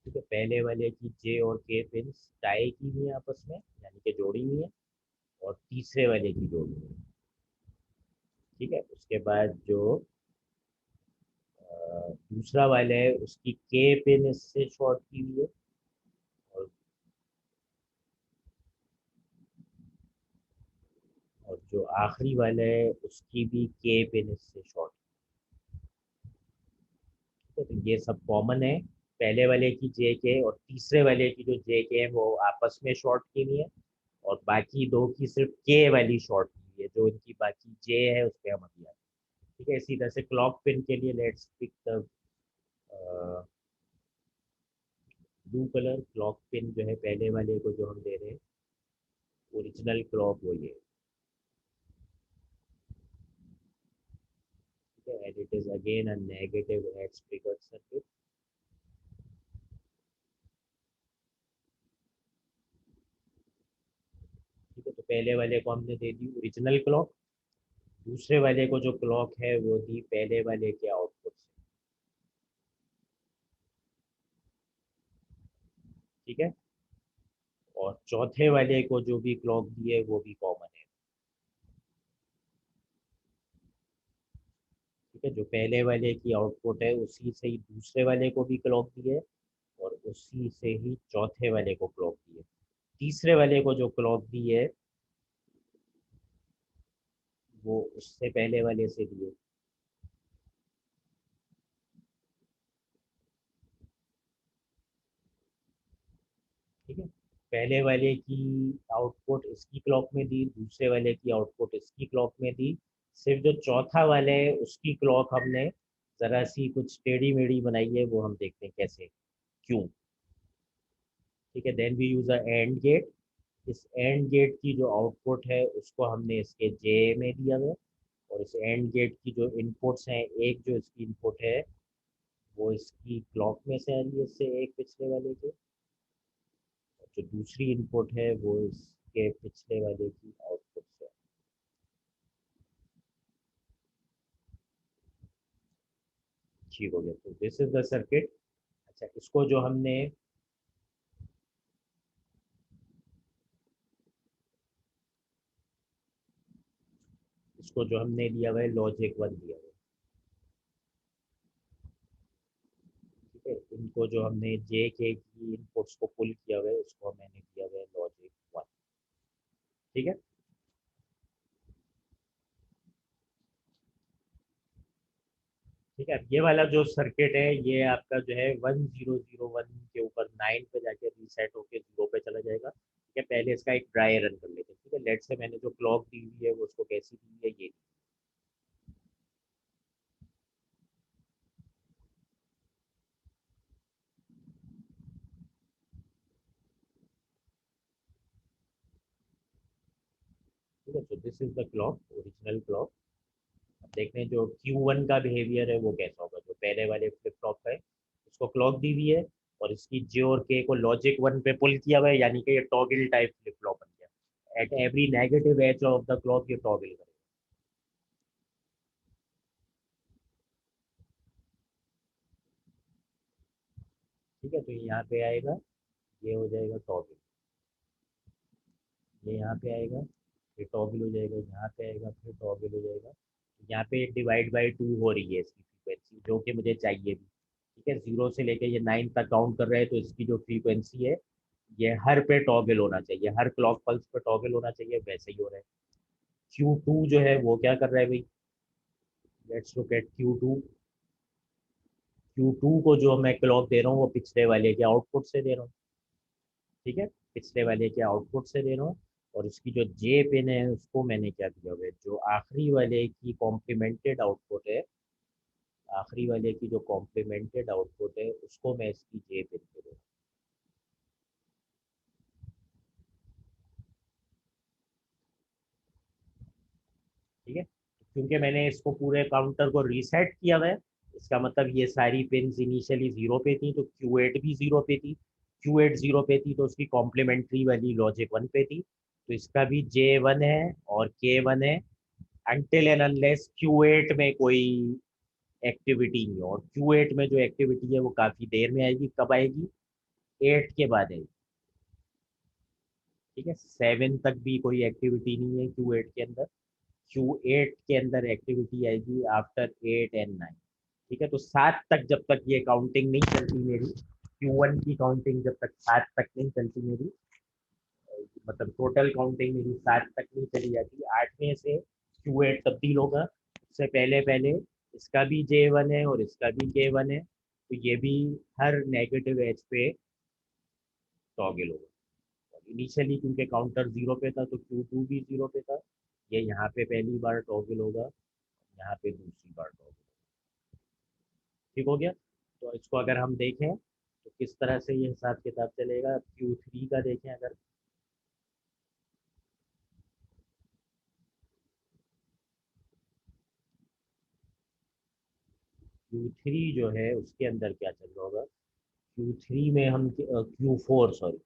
ठीक है, पहले वाले की जे और के पिन्स टाई की हुई है आपस में, यानी कि जोड़ी हुई है, और तीसरे वाले की जोड़ी हुई है। ठीक है, उसके बाद जो दूसरा वाला है उसकी के पिन इससे शॉर्ट की हुई है, और जो आखिरी वाला है उसकी भी के पिन इससे शॉर्ट। तो ये सब कॉमन है, पहले वाले की जे के और तीसरे वाले की जो जे के है वो आपस में शॉर्ट की हुई है, और बाकी दो की सिर्फ के वाली शॉर्ट की हुई है, जो इनकी बाकी जे है उस पर हम अभी आते हैं। ठीक है, इसी तरह से क्लॉक पिन के लिए let's pick the blue colour clock pin जो है पहले वाले को जो हम दे रहे हैं ओरिजिनल क्लॉक वो ये। ठीक है, and it is again a negative edge triggered circuit। ठीक है, तो पहले वाले को हमने दे दी ओरिजिनल क्लॉक, दूसरे वाले को जो क्लॉक है वो दी पहले वाले के आउटपुट से। ठीक है, और चौथे वाले को जो भी क्लॉक दी है वो भी कॉमन है। ठीक है, जो पहले वाले की आउटपुट है उसी से ही दूसरे वाले को भी क्लॉक दी है, और उसी से ही चौथे वाले को क्लॉक दी है। तीसरे वाले को जो क्लॉक दी है वो उससे पहले वाले से दी है। ठीक है, पहले वाले की आउटपुट इसकी क्लॉक में दी, दूसरे वाले की आउटपुट इसकी क्लॉक में दी। सिर्फ जो चौथा वाले है उसकी क्लॉक हमने जरा सी कुछ टेढ़ी मेढ़ी बनाई है, वो हम देखते हैं कैसे, क्यों। ठीक है, then we use a and gate. इस एंड गेट की जो आउटपुट है उसको हमने इसके जे में दिया है, और इस एंड गेट की जो इनपुट्स हैं, एक जो इसकी इनपुट है वो इसकी क्लॉक में से आ रही है, इससे एक पिछले वाले के, और जो दूसरी इनपुट है वो इसके पिछले वाले की आउटपुट से। ठीक हो गया, तो दिस इज द सर्किट। अच्छा, इसको जो हमने, इसको जो हमने लिया हुआ है लॉजिक वन लिया हुआ है। ठीक है, इनको जो हमने जे के की इनपुट्स को पुल किया हुआ है उसको मैंने किया हुआ है लॉजिक वन। ठीक है, ठीक है, ये वाला जो सर्किट है ये आपका जो है 1001 के ऊपर 9 पे जाके रीसेट होके 0 पे चला जाएगा। ठीक है, पहले इसका एक ट्राई रन कर लेते हैं। ठीक है, लेट से मैंने जो क्लॉक दी हुई है वो उसको कैसी दी है, ये। ठीक है, तो this is the clock, original clock. अब देखते हैं जो Q1 का बिहेवियर है वो कैसा होगा, जो पहले वाले फ्लिप फ्लॉप का है उसको क्लॉक दी हुई है, और इसकी जे और के को लॉजिक वन पे पुल किया हुआ है, यानी कि ये टॉगल टाइप फ्लिप फ्लॉप बन गया। At every negative edge of the clock ये टॉगल करेगा। ठीक है, तो ये यहाँ पे आएगा, ये हो जाएगा टॉगल, ये यहाँ पे आएगा, ये टॉगल हो जाएगा, यहाँ पे आएगा, फिर टॉगल हो जाएगा। यहाँ पे डिवाइड बाई टू हो रही है इसकी फ्रीक्वेंसी, जो कि मुझे चाहिए भी। ठीक है, जीरो से लेके ये 9 तक काउंट कर रहे हैं, तो इसकी जो फ्रीक्वेंसी है ये हर पे टॉगल होना चाहिए, हर क्लॉक पल्स पे टॉगल होना चाहिए, वैसे ही हो रहा है। Q2 जो है वो क्या कर रहा है भाई, let's look at Q2। Q2 को जो मैं क्लॉक दे रहा हूँ वो पिछले वाले के आउटपुट से दे रहा हूँ। ठीक है, पिछले वाले के आउटपुट से दे रहा हूँ, और इसकी जो जे पिन है उसको मैंने क्या दिया हुआ है, जो आखिरी वाले की कॉम्प्लीमेंटेड आउटपुट है, आखिरी वाले की जो कॉम्प्लीमेंटेड आउटपुट है उसको मैं इसकी जे पिन पे दूँ। ठीक है, क्योंकि मैंने इसको पूरे काउंटर को रीसेट किया हुआ है, इसका मतलब ये सारी पिन इनिशियली जीरो पे थी, तो Q8 भी जीरो पे थी। Q8 जीरो पे थी तो उसकी कॉम्प्लीमेंट्री वाली लॉजिक वन पे थी, तो इसका भी J1 है और K1 है, अनटिल एंड अनलेस Q8 में कोई एक्टिविटी नहीं हो। और Q8 में जो एक्टिविटी है वो काफ़ी देर में आएगी, कब आएगी, 8 के बाद आएगी। ठीक है, 7 तक भी कोई एक्टिविटी नहीं है Q8 के अंदर। Q8 के अंदर एक्टिविटी आएगी आफ्टर 8 एंड 9। ठीक है, तो 7 तक जब तक ये काउंटिंग नहीं चलती मेरी, Q1 की काउंटिंग जब तक 7 तक नहीं चलती मेरी, मतलब टोटल काउंटिंग मेरी 7 तक नहीं चली जाती, 8वें से Q8 तब्दील होगा। उससे पहले पहले इसका भी J1 है और इसका भी K1 है, तो ये भी हर नेगेटिव एज पे टॉगल होगा। इनिशियली क्योंकि काउंटर जीरो पे था तो Q2 भी जीरो पे था, ये यहाँ पे पहली बार टॉगल होगा, यहाँ पे दूसरी बार टॉगल। ठीक हो गया, तो इसको अगर हम देखें तो किस तरह से ये हिसाब किताब चलेगा। Q3 का देखें अगर, Q3 जो है उसके अंदर क्या चल रहा होगा, Q3 में हम Q4 सॉरी,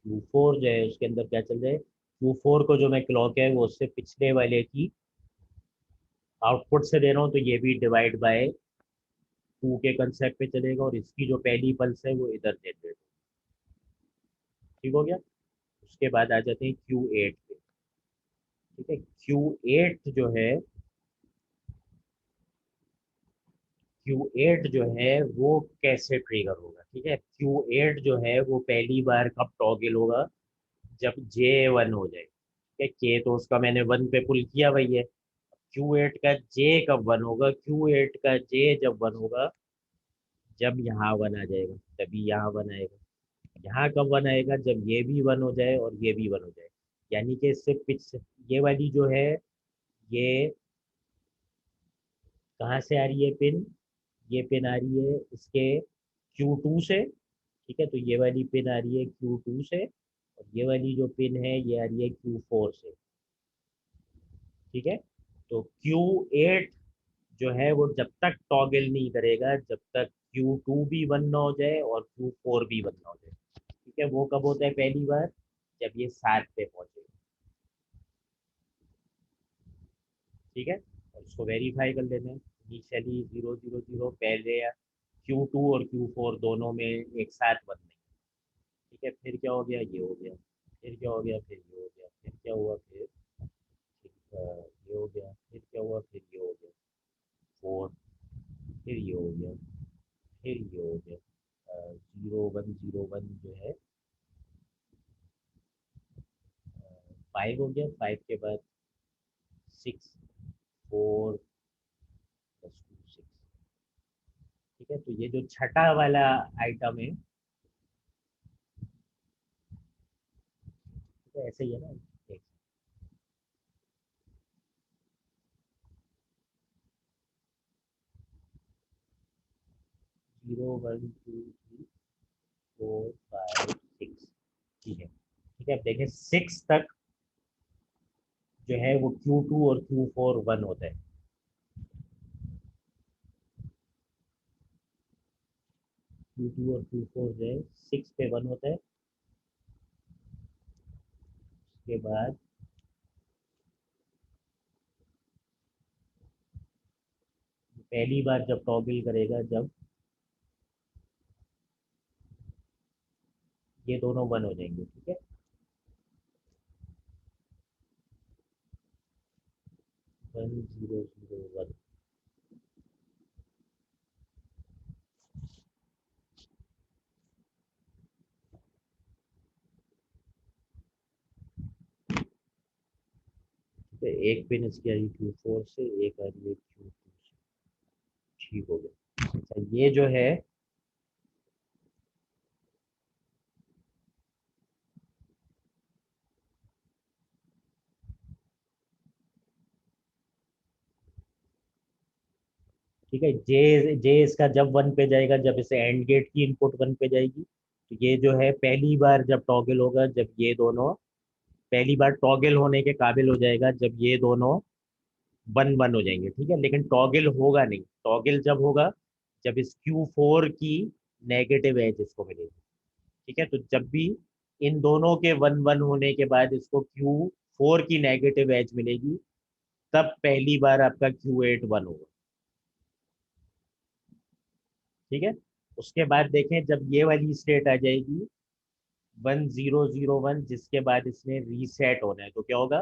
Q4 जो है उसके अंदर क्या चल रहा है, Q4 को जो मैं क्लॉक है वो उससे पिछले वाले की आउटपुट से दे रहा हूँ, तो ये भी डिवाइड बाय टू के कंसेप्ट पे चलेगा, और इसकी जो पहली पल्स है वो इधर जनरेट होगी। ठीक हो गया। उसके बाद आ जाते हैं Q8 पे। ठीक है, Q8 जो है, Q8 जो है वो कैसे ट्रिगर होगा। ठीक है, Q8 जो है वो पहली बार कब टॉगल होगा, जब J1 हो जाए। ठीक है, K तो उसका मैंने 1 पे पुल किया वही है। Q8 का J कब 1 होगा, Q8 का J जब 1 होगा, जब यहाँ 1 आ जाएगा तभी यहाँ 1 आएगा। यहाँ कब 1 आएगा, जब ये भी 1 हो जाए और ये भी 1 हो जाए। यानी कि इससे पिच, ये वाली जो है, ये कहाँ से आ रही है पिन, ये पिन आ रही है इसके Q2 से। ठीक है, तो ये वाली पिन आ रही है Q2 से, और ये वाली जो पिन है ये आ रही है Q4 से। ठीक है, तो Q8 जो है वो जब तक टॉगल नहीं करेगा जब तक Q2 भी 1 ना हो जाए और Q4 भी 1 ना हो जाए। ठीक है, वो कब होता है पहली बार, जब ये 7 पे पहुंचे। ठीक है, और इसको वेरीफाई कर लेते हैं। इनिशियली 0 0 0 पहले या Q2 और Q4 दोनों में एक साथ 1 नहीं। ठीक है, फिर क्या हो गया, ये हो गया, फिर क्या हो गया, फिर ये हो गया, फिर क्या हुआ, ये हो गया, फिर क्या हुआ, फिर ये हो गया 4, फिर ये हो गया, फिर ये हो गया 0 1 0 1 जो है 5 हो गया, 5 के बाद 6 4 +2 6। ठीक है, तो ये जो छठा वाला आइटम है, ठीक है, ऐसे ही है ना। 0 1 2 3 4 5 6। ठीक है, ठीक है, अब देखें 6 तक जो है वो Q2 और Q4 1 होता है। Q2 और Q4 जो है 6 पे 1 होता है। उसके बाद पहली बार जब टॉगल करेगा, जब ये दोनों 1 हो जाएंगे। ठीक है, 1 0 0 1। ठीक है, एक पिन इसकी आ रही Q4 से, एक आ रही है Q2 से। ठीक हो गया। अच्छा, ये जो है, ठीक है, जे जे इसका जब 1 पे जाएगा, जब इसे एंड गेट की इनपुट 1 पे जाएगी, तो ये जो है पहली बार जब टॉगल होगा, जब ये दोनों पहली बार टॉगल होने के काबिल हो जाएगा, जब ये दोनों 1 1 हो जाएंगे। ठीक है, लेकिन टॉगल होगा नहीं। टॉगल जब होगा, जब इस Q4 की नेगेटिव एज इसको मिलेगी। ठीक है, तो जब भी इन दोनों के 1 1 होने के बाद इसको Q4 की नेगेटिव एज मिलेगी, तब पहली बार आपका Q8 1 होगा। ठीक है, उसके बाद देखें जब ये वाली स्टेट आ जाएगी 1 0 0 1, जिसके बाद इसने रीसेट होना है, तो क्या होगा,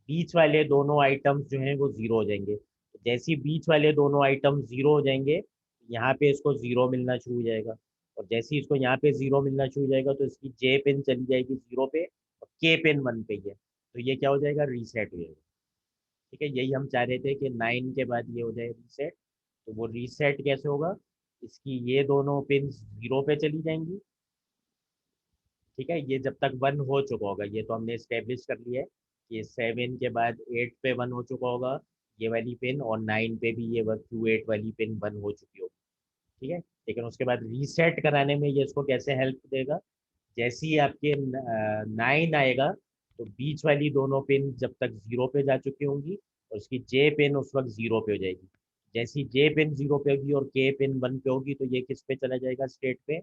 बीच वाले दोनों आइटम्स जो हैं वो 0 हो जाएंगे। तो जैसे ही बीच वाले दोनों आइटम 0 हो जाएंगे, यहाँ पे इसको 0 मिलना शुरू हो जाएगा। और जैसे ही इसको यहाँ पे 0 मिलना शुरू हो जाएगा, तो इसकी J पिन चली जाएगी 0 पे, और K पिन 1 पे ही है, तो ये क्या हो जाएगा, रीसेट हो जाएगा। ठीक है, यही हम चाह रहे थे कि 9 के बाद ये हो जाए रीसेट। तो वो रीसेट कैसे होगा, इसकी ये दोनों पिन 0 पे चली जाएंगी। ठीक है, ये जब तक 1 हो चुका होगा, ये तो हमने स्टेब्लिश कर लिया है कि 7 के बाद 8 पे 1 हो चुका होगा ये वाली पिन, और 9 पे भी ये Q8 वाली पिन 1 हो चुकी होगी। ठीक है, लेकिन उसके बाद रीसेट कराने में ये इसको कैसे हेल्प देगा, जैसे ही आपके 9 आएगा, तो बीच वाली दोनों पिन जब तक 0 पे जा चुकी होंगी, और उसकी J पिन उस वक्त 0 पे हो जाएगी। जैसी J पिन 0 पे होगी और K पिन 1 पे होगी, तो ये किस पे चला जाएगा, स्टेट पे,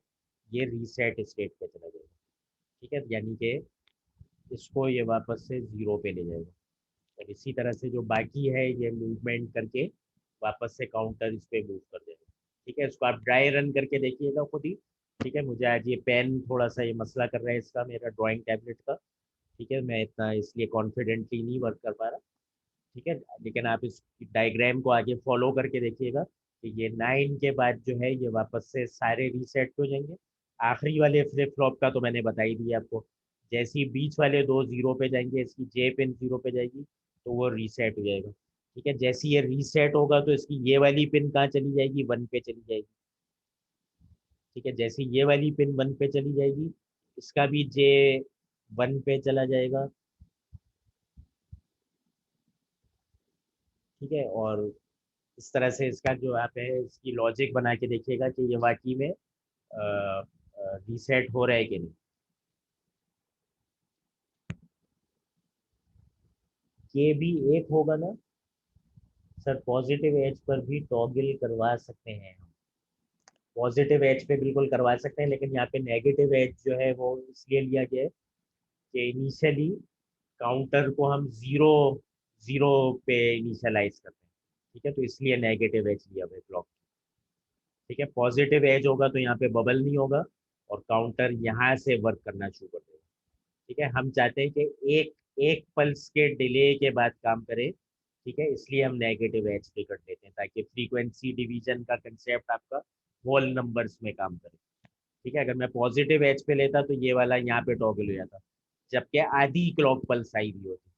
ये रीसेट स्टेट पे चला जाएगा। ठीक है, यानी कि इसको ये वापस से 0 पे ले जाएगा। और इसी तरह से जो बाकी है ये मूवमेंट करके वापस से काउंटर इस पे मूव कर देगा। ठीक है, इसको आप ड्राई रन करके देखिएगा खुद ही, ठीक है, मुझे आज ये पेन थोड़ा सा ये मसला कर रहा है इसका, मेरा ड्राइंग टैबलेट का। ठीक है, मैं इतना इसलिए कॉन्फिडेंटली नहीं वर्क कर पा रहा। ठीक है, लेकिन आप इस डायग्राम को आगे फॉलो करके देखिएगा कि ये 9 के बाद जो है ये वापस से सारे रीसेट हो जाएंगे। आखिरी वाले फ्लिप फ्लॉप का तो मैंने बता ही दिया आपको। जैसे ही बीच वाले दो जीरो पे जाएंगे, इसकी जे पिन जीरो पे जाएगी तो वो रीसेट हो जाएगा। ठीक है, जैसे ये रीसेट होगा तो इसकी ये वाली पिन कहाँ चली जाएगी, 1 पे चली जाएगी। ठीक है, जैसे ये वाली पिन 1 पे चली जाएगी, इसका भी जे 1 पे चला जाएगा। ठीक है, और इस तरह से इसका जो आप है इसकी लॉजिक बना के देखिएगा कि ये वाकई में रीसेट हो रहा है कि नहीं। ये भी एक होगा ना सर, पॉजिटिव एज पर भी टॉगल करवा सकते हैं हम। पॉजिटिव एज पे बिल्कुल करवा सकते हैं, लेकिन यहाँ पे नेगेटिव एज जो है वो इसलिए लिया गया है कि इनिशियली काउंटर को हम जीरो जीरो पे इनिशियलाइज करते हैं। ठीक है, तो इसलिए नेगेटिव एज लिया हुआ है क्लॉक। ठीक है, पॉजिटिव एज होगा तो यहाँ पे बबल नहीं होगा और काउंटर यहाँ से वर्क करना शुरू कर देगा। ठीक है, हम चाहते हैं कि एक एक पल्स के डिले के बाद काम करे। ठीक है, इसलिए हम नेगेटिव एज पे कर देते हैं ताकि फ्रीक्वेंसी डिवीजन का कंसेप्ट आपका होल नंबर्स में काम करे। ठीक है, अगर मैं पॉजिटिव एज पे लेता तो ये वाला यहाँ पे टॉगल हो जाता, जबकि आधी क्लॉक पल्स आई हुई होती।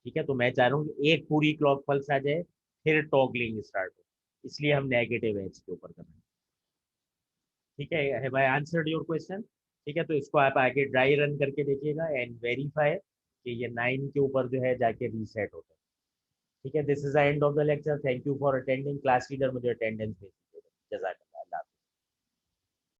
ठीक है, तो मैं चाह रहा हूँ कि एक पूरी क्लॉक पल्स आ जाए फिर टॉगलिंग स्टार्ट हो, इसलिए हम नेगेटिव एज के ऊपर कर रहे हैं। ठीक है, have I answered your question? ठीक है, तो इसको आप आगे ड्राई रन करके देखिएगा एंड वेरीफाई कि ये 9 के ऊपर जो है जाके रीसेट होता है। ठीक है, this is the end of the lecture. Thank you for attending. Class leader मुझे अटेंडेंस भेज दीजिएगा। जज़ाक।